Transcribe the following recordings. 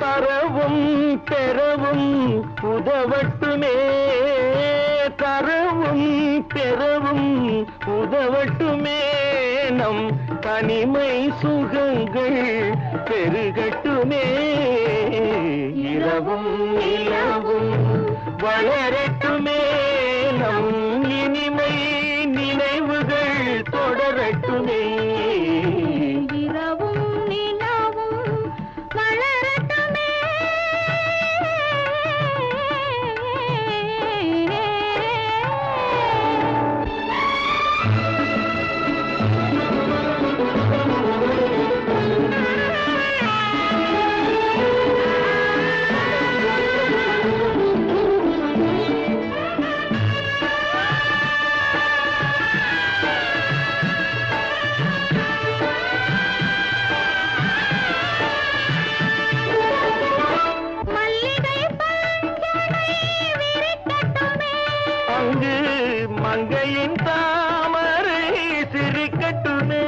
தரவும் பெறவும் உதவட்டுமே, தரவும் பெறவும் உதவட்டுமே, நம் தனிமை சுகங்கள் பெருகட்டுமே. இரவும் நிலவும் வளரட்டுமே, நம் இனிமை நினைவுகள் தொடரட்டுமே. இரவும் நிலவும் வளரட்டுமே. அங்கு மங்கையின் தாமரை சிரிக்கட்டுமே,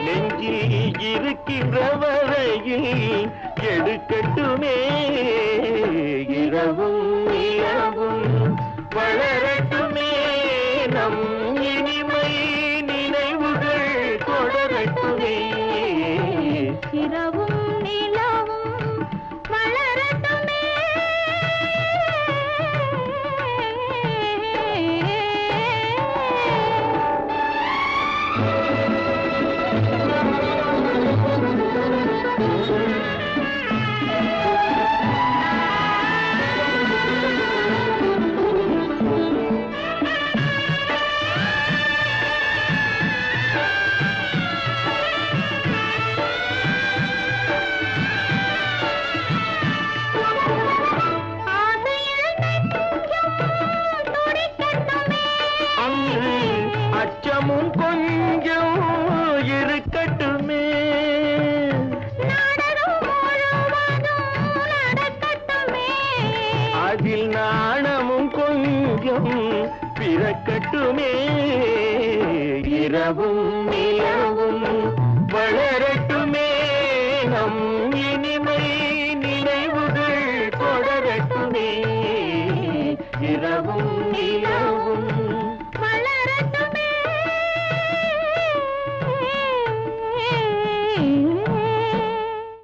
நெஞ்சில் இருக்கின்ற வரையில் எடுக்கட்டுமே. இரவும் இரவும் வளரட்டுமே, நம் இனிமை நினைவுகள் தொடரட்டுமே. இரவும் நிலவும் வளரட்டுமே. அச்சமும் கொஞ்சம் இருக்கட்டுமே, அதில் நாணமும் கொஞ்சம் பிறக்கட்டுமே. இரவும்